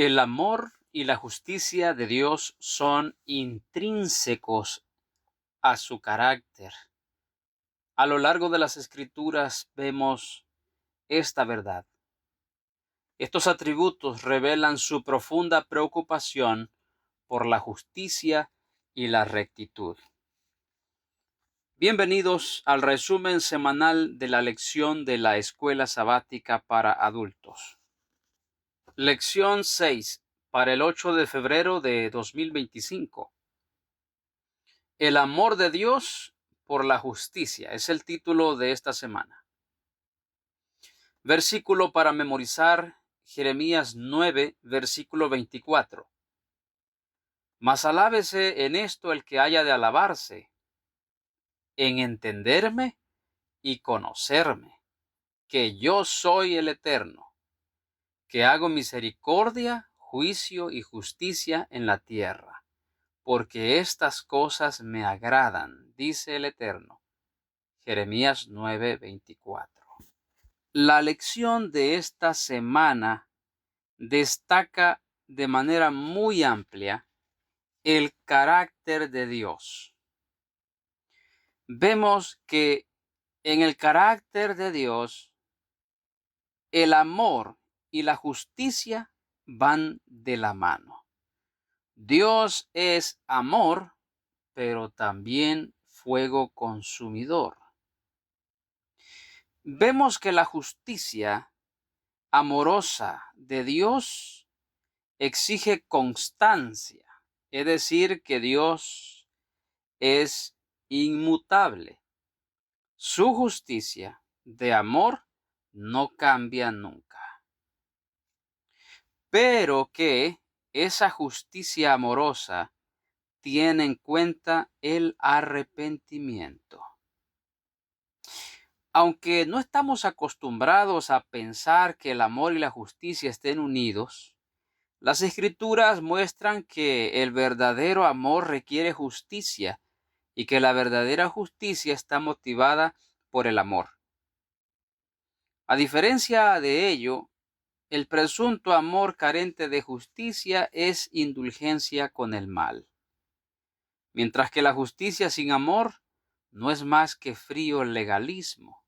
El amor y la justicia de Dios son intrínsecos a su carácter. A lo largo de las Escrituras vemos esta verdad. Estos atributos revelan su profunda preocupación por la justicia y la rectitud. Bienvenidos al resumen semanal de la lección de la Escuela Sabática para Adultos. Lección 6 para el 8 de febrero de 2025. El amor de Dios por la justicia es el título de esta semana. Versículo para memorizar, Jeremías 9, versículo 24. Mas alábese en esto el que haya de alabarse, en entenderme y conocerme, que yo soy el Eterno, que hago misericordia, juicio y justicia en la tierra, porque estas cosas me agradan, dice el Eterno. Jeremías 9, 24. La lección de esta semana destaca de manera muy amplia el carácter de Dios. Vemos que en el carácter de Dios, el amor y la justicia van de la mano. Dios es amor, pero también fuego consumidor. Vemos que la justicia amorosa de Dios exige constancia, es decir, que Dios es inmutable. Su justicia de amor no cambia nunca. Pero que esa justicia amorosa tiene en cuenta el arrepentimiento. Aunque no estamos acostumbrados a pensar que el amor y la justicia estén unidos, las Escrituras muestran que el verdadero amor requiere justicia y que la verdadera justicia está motivada por el amor. A diferencia de ello, el presunto amor carente de justicia es indulgencia con el mal, mientras que la justicia sin amor no es más que frío legalismo.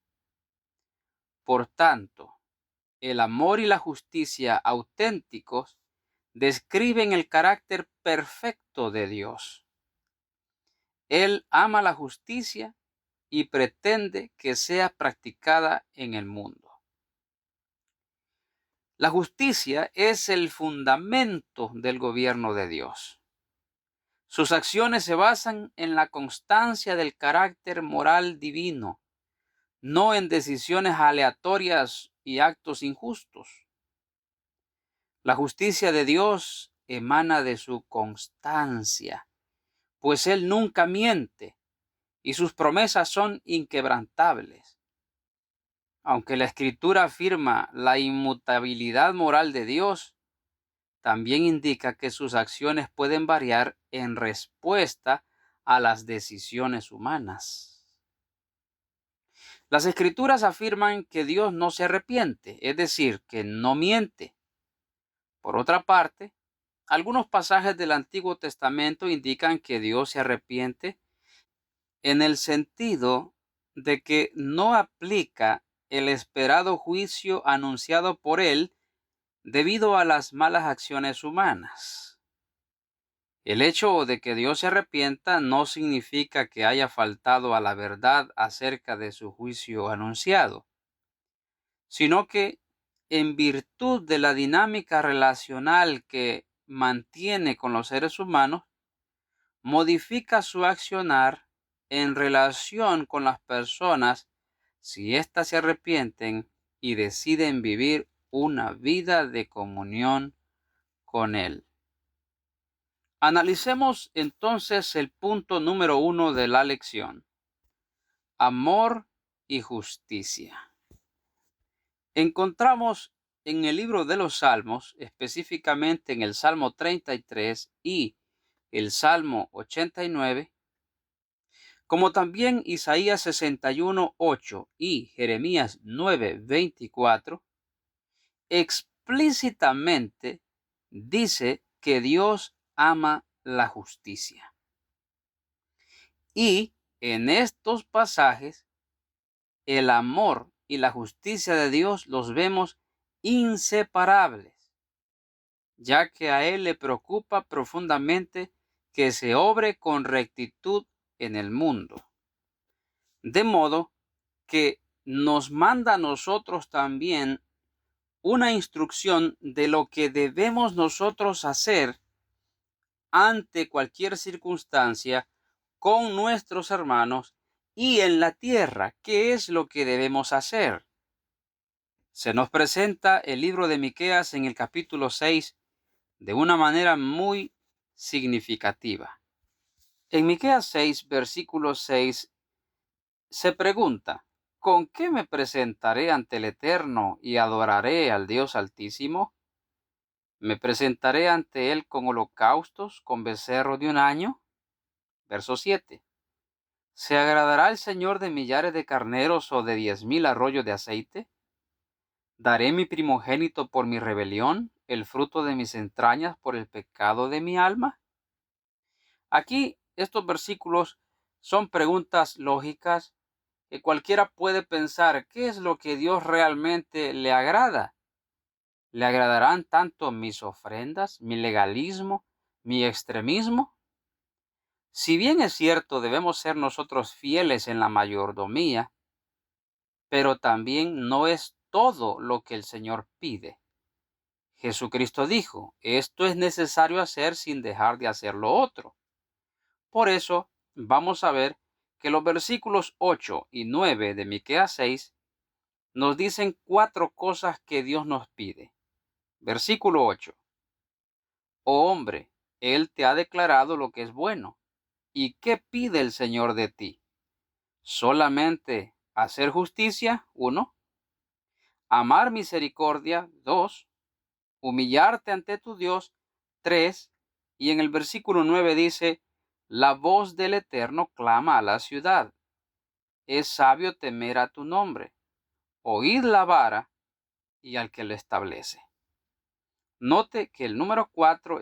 Por tanto, el amor y la justicia auténticos describen el carácter perfecto de Dios. Él ama la justicia y pretende que sea practicada en el mundo. La justicia es el fundamento del gobierno de Dios. Sus acciones se basan en la constancia del carácter moral divino, no en decisiones aleatorias y actos injustos. La justicia de Dios emana de su constancia, pues Él nunca miente y sus promesas son inquebrantables. Aunque la Escritura afirma la inmutabilidad moral de Dios, también indica que sus acciones pueden variar en respuesta a las decisiones humanas. Las Escrituras afirman que Dios no se arrepiente, es decir, que no miente. Por otra parte, algunos pasajes del Antiguo Testamento indican que Dios se arrepiente en el sentido de que no aplica el esperado juicio anunciado por Él debido a las malas acciones humanas. El hecho de que Dios se arrepienta no significa que haya faltado a la verdad acerca de su juicio anunciado, sino que en virtud de la dinámica relacional que mantiene con los seres humanos, modifica su accionar en relación con las personas si éstas se arrepienten y deciden vivir una vida de comunión con Él. Analicemos entonces el punto número 1 de la lección: amor y justicia. Encontramos en el libro de los Salmos, específicamente en el Salmo 33 y el Salmo 89, como también Isaías 61:8 y Jeremías 9:24, explícitamente dice que Dios ama la justicia. Y en estos pasajes, el amor y la justicia de Dios los vemos inseparables, ya que a Él le preocupa profundamente que se obre con rectitud en el mundo. De modo que nos manda a nosotros también una instrucción de lo que debemos nosotros hacer ante cualquier circunstancia con nuestros hermanos y en la tierra. ¿Qué es lo que debemos hacer? Se nos presenta el libro de Miqueas en el capítulo 6 de una manera muy significativa. En Miqueas 6, versículo 6, se pregunta: ¿con qué me presentaré ante el Eterno y adoraré al Dios Altísimo? ¿Me presentaré ante Él con holocaustos, con becerro de un año? Verso 7. ¿Se agradará el Señor de millares de carneros o de 10,000 arroyos de aceite? ¿Daré mi primogénito por mi rebelión, el fruto de mis entrañas por el pecado de mi alma? Aquí estos versículos son preguntas lógicas que cualquiera puede pensar: ¿qué es lo que Dios realmente le agrada? ¿Le agradarán tanto mis ofrendas, mi legalismo, mi extremismo? Si bien es cierto, debemos ser nosotros fieles en la mayordomía, pero también no es todo lo que el Señor pide. Jesucristo dijo: esto es necesario hacer sin dejar de hacer lo otro. Por eso vamos a ver que los versículos 8 y 9 de Miqueas 6 nos dicen 4 cosas que Dios nos pide. Versículo 8. Oh hombre, Él te ha declarado lo que es bueno. ¿Y qué pide el Señor de ti? Solamente hacer justicia, 1. Amar misericordia, 2. Humillarte ante tu Dios, 3. Y en el versículo 9 dice: la voz del Eterno clama a la ciudad. Es sabio temer a tu nombre. Oíd la vara y al que lo establece. Note que el número 4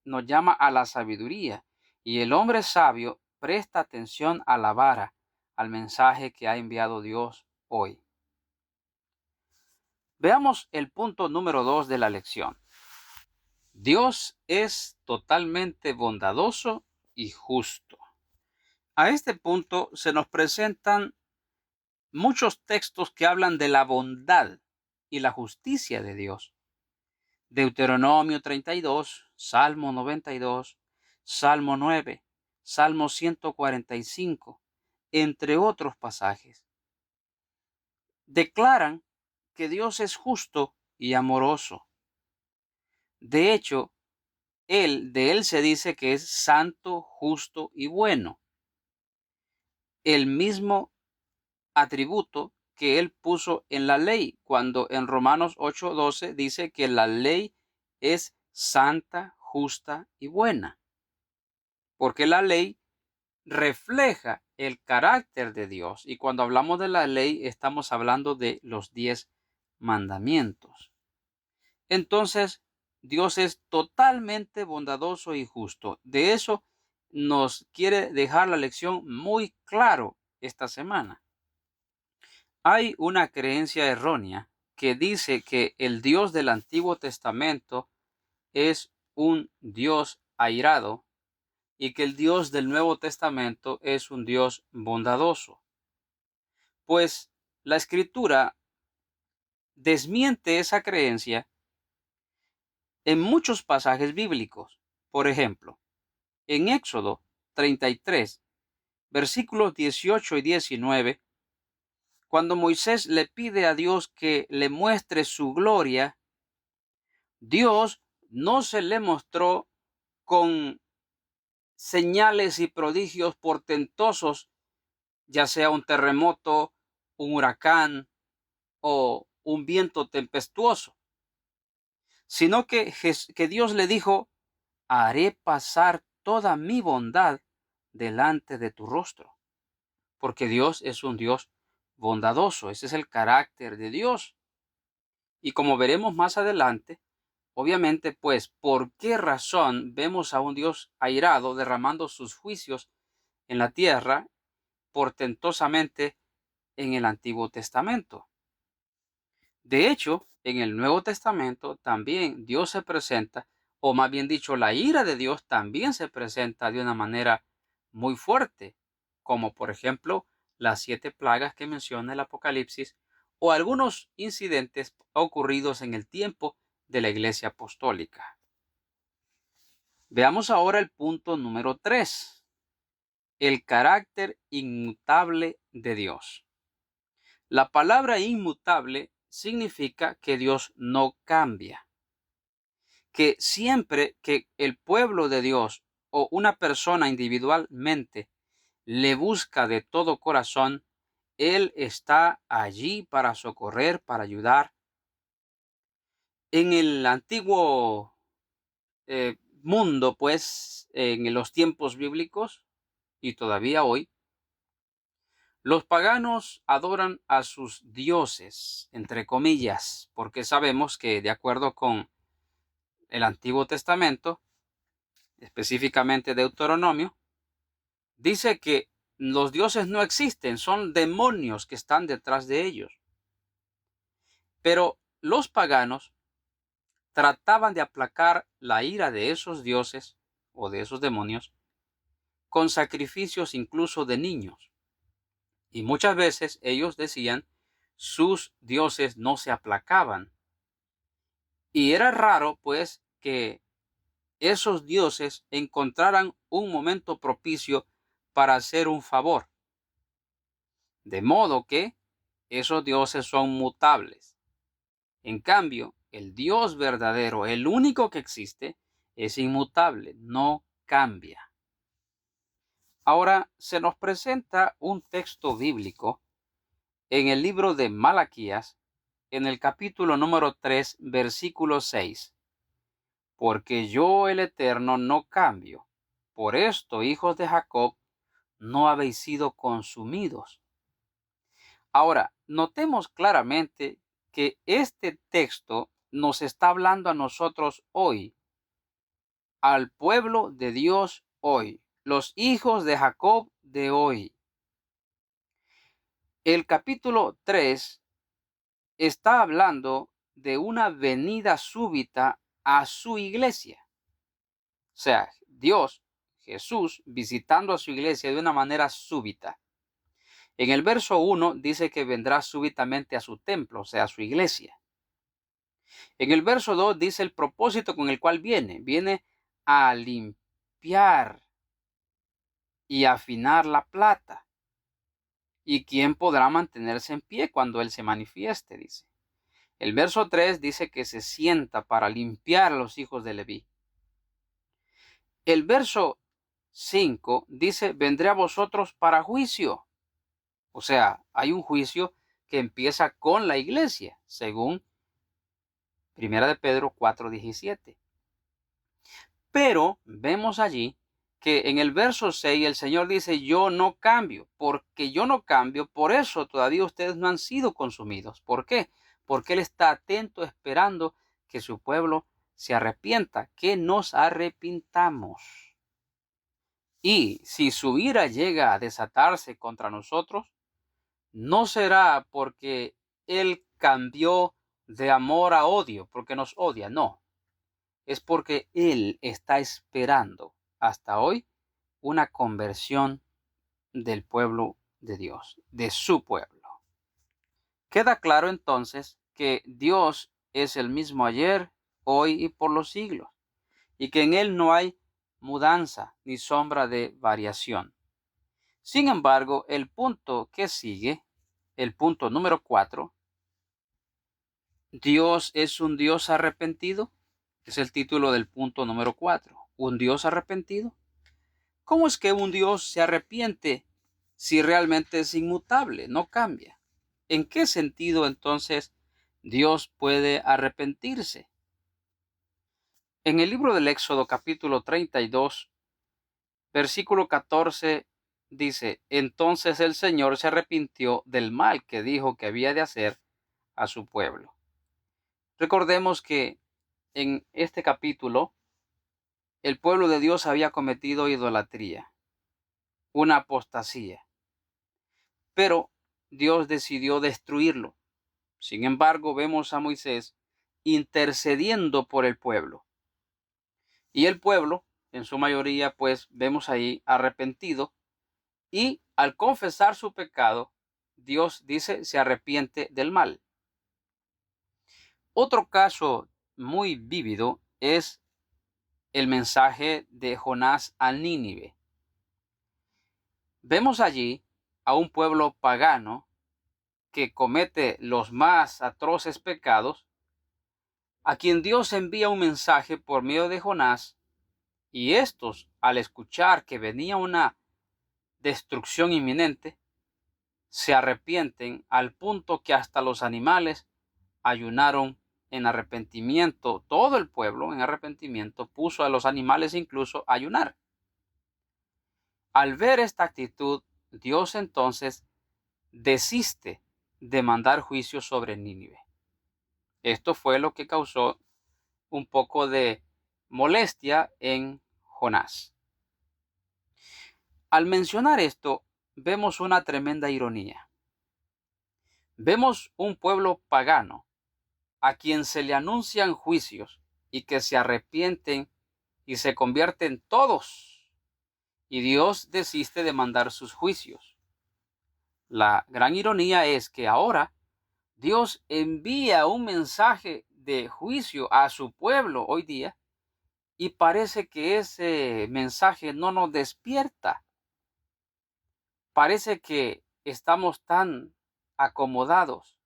nos llama a la sabiduría, y el hombre sabio presta atención a la vara, al mensaje que ha enviado Dios hoy. Veamos el punto número 2 de la lección. Dios es totalmente bondadoso y justo. A este punto se nos presentan muchos textos que hablan de la bondad y la justicia de Dios. Deuteronomio 32, Salmo 92, Salmo 9, Salmo 145, entre otros pasajes. Declaran que Dios es justo y amoroso. De hecho, de Él se dice que es santo, justo y bueno. El mismo atributo que Él puso en la ley, cuando en Romanos 8:12 dice que la ley es santa, justa y buena. Porque la ley refleja el carácter de Dios. Y cuando hablamos de la ley, estamos hablando de los 10 mandamientos. Entonces, Dios es totalmente bondadoso y justo. De eso nos quiere dejar la lección muy claro esta semana. Hay una creencia errónea que dice que el Dios del Antiguo Testamento es un Dios airado y que el Dios del Nuevo Testamento es un Dios bondadoso. Pues la Escritura desmiente esa creencia en muchos pasajes bíblicos. Por ejemplo, en Éxodo 33, versículos 18 y 19, cuando Moisés le pide a Dios que le muestre su gloria, Dios no se le mostró con señales y prodigios portentosos, ya sea un terremoto, un huracán o un viento tempestuoso, sino que Dios le dijo: haré pasar toda mi bondad delante de tu rostro, porque Dios es un Dios bondadoso. Ese es el carácter de Dios. Y como veremos más adelante, Obviamente, pues, ¿por qué razón vemos a un Dios airado derramando sus juicios en la tierra portentosamente en el Antiguo Testamento? De hecho, en el Nuevo Testamento también Dios se presenta, o más bien dicho, la ira de Dios también se presenta de una manera muy fuerte, como por ejemplo las 7 plagas que menciona el Apocalipsis, o algunos incidentes ocurridos en el tiempo de la Iglesia Apostólica. Veamos ahora el punto número 3, el carácter inmutable de Dios. La palabra inmutable significa que Dios no cambia, que siempre que el pueblo de Dios o una persona individualmente le busca de todo corazón, Él está allí para socorrer, para ayudar. En el antiguo mundo, pues, en los tiempos bíblicos y todavía hoy, los paganos adoran a sus dioses, entre comillas, porque sabemos que de acuerdo con el Antiguo Testamento, específicamente Deuteronomio, dice que los dioses no existen, son demonios que están detrás de ellos. Pero los paganos trataban de aplacar la ira de esos dioses o de esos demonios con sacrificios incluso de niños. Y muchas veces ellos decían sus dioses no se aplacaban. Y era raro pues que esos dioses encontraran un momento propicio para hacer un favor. De modo que esos dioses son mutables. En cambio, el Dios verdadero, el único que existe, es inmutable, no cambia. Ahora se nos presenta un texto bíblico en el libro de Malaquías, en el capítulo número 3, versículo 6. Porque yo el Eterno no cambio. Por esto, hijos de Jacob, no habéis sido consumidos. Ahora, notemos claramente que este texto nos está hablando a nosotros hoy, al pueblo de Dios hoy, los hijos de Jacob de hoy. El capítulo 3 está hablando de una venida súbita a su iglesia. O sea, Dios, Jesús, visitando a su iglesia de una manera súbita. En el verso 1 dice que vendrá súbitamente a su templo, o sea, a su iglesia. En el verso 2 dice el propósito con el cual viene. Viene a limpiar y afinar la plata. ¿Y quién podrá mantenerse en pie cuando Él se manifieste? Dice. El verso 3 dice que se sienta para limpiar a los hijos de Leví. El verso 5 dice, vendré a vosotros para juicio. O sea, hay un juicio que empieza con la iglesia, según 1 de Pedro 4:17. Pero vemos allí que en el verso 6 el Señor dice, yo no cambio, porque yo no cambio, por eso todavía ustedes no han sido consumidos. ¿Por qué? Porque Él está atento esperando que su pueblo se arrepienta, que nos arrepintamos. Y si su ira llega a desatarse contra nosotros, no será porque Él cambió de amor a odio, porque nos odia, no. Es porque Él está esperando hasta hoy una conversión del pueblo de Dios, de su pueblo. Queda claro entonces que Dios es el mismo ayer, hoy y por los siglos, y que en Él no hay mudanza ni sombra de variación. Sin embargo, el punto que sigue, el punto número 4, Dios es un Dios arrepentido, es el título del punto número 4. ¿Un Dios arrepentido? ¿Cómo es que un Dios se arrepiente si realmente es inmutable, no cambia? ¿En qué sentido entonces Dios puede arrepentirse? En el libro del Éxodo capítulo 32, versículo 14 dice, entonces el Señor se arrepintió del mal que dijo que había de hacer a su pueblo. Recordemos que en este capítulo, el pueblo de Dios había cometido idolatría, una apostasía, pero Dios decidió destruirlo. Sin embargo, vemos a Moisés intercediendo por el pueblo. Y el pueblo, en su mayoría, pues vemos ahí arrepentido, y al confesar su pecado, Dios dice se arrepiente del mal. Otro caso muy vívido es el mensaje de Jonás a Nínive. Vemos allí a un pueblo pagano que comete los más atroces pecados, a quien Dios envía un mensaje por medio de Jonás, y estos, al escuchar que venía una destrucción inminente, se arrepienten al punto que hasta los animales ayunaron en arrepentimiento. Todo el pueblo en arrepentimiento puso a los animales incluso a ayunar. Al ver esta actitud, Dios entonces desiste de mandar juicio sobre Nínive. Esto fue lo que causó un poco de molestia en Jonás. Al mencionar esto, vemos una tremenda ironía. Vemos un pueblo pagano a quien se le anuncian juicios y que se arrepienten y se convierten todos, y Dios desiste de mandar sus juicios. La gran ironía es que ahora Dios envía un mensaje de juicio a su pueblo hoy día, y parece que ese mensaje no nos despierta. Parece que estamos tan acomodados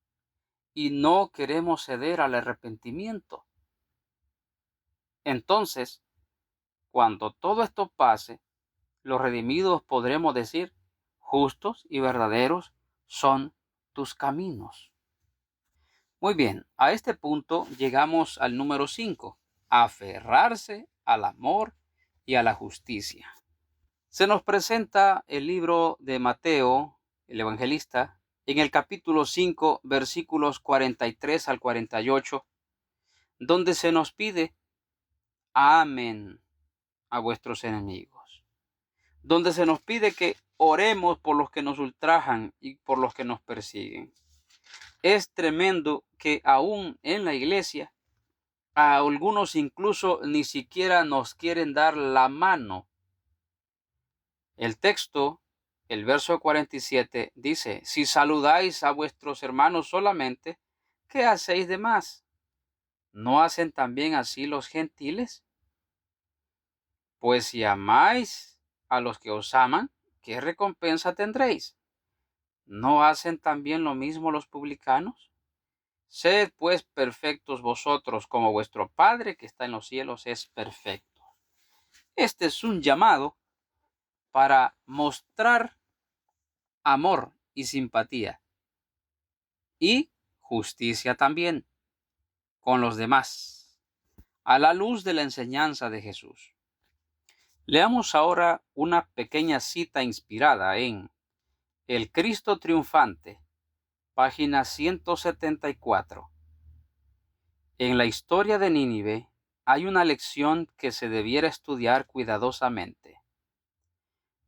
y no queremos ceder al arrepentimiento. Entonces, cuando todo esto pase, los redimidos podremos decir: justos y verdaderos son tus caminos. Muy bien, a este punto llegamos al número 5, aferrarse al amor y a la justicia. Se nos presenta el libro de Mateo, el evangelista, en el capítulo 5, versículos 43 al 48, donde se nos pide: amen a vuestros enemigos, donde se nos pide que oremos por los que nos ultrajan y por los que nos persiguen. Es tremendo que aún en la iglesia a algunos incluso ni siquiera nos quieren dar la mano. El texto, el verso 47, dice: si saludáis a vuestros hermanos solamente, ¿qué hacéis de más? ¿No hacen también así los gentiles? Pues si amáis a los que os aman, ¿qué recompensa tendréis? ¿No hacen también lo mismo los publicanos? Sed pues perfectos vosotros, como vuestro Padre que está en los cielos es perfecto. Este es un llamado para mostrar amor y simpatía y justicia también con los demás, a la luz de la enseñanza de Jesús. Leamos ahora una pequeña cita inspirada en El Cristo Triunfante, página 174. En la historia de Nínive hay una lección que se debiera estudiar cuidadosamente.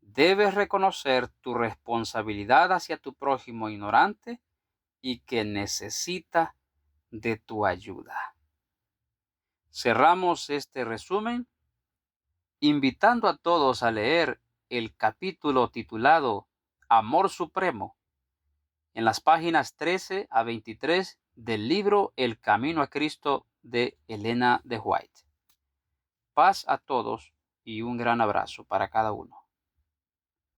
Debes reconocer tu responsabilidad hacia tu prójimo ignorante y que necesita de tu ayuda. Cerramos este resumen invitando a todos a leer el capítulo titulado Amor Supremo en las páginas 13 a 23 del libro El Camino a Cristo de Elena de White. Paz a todos y un gran abrazo para cada uno.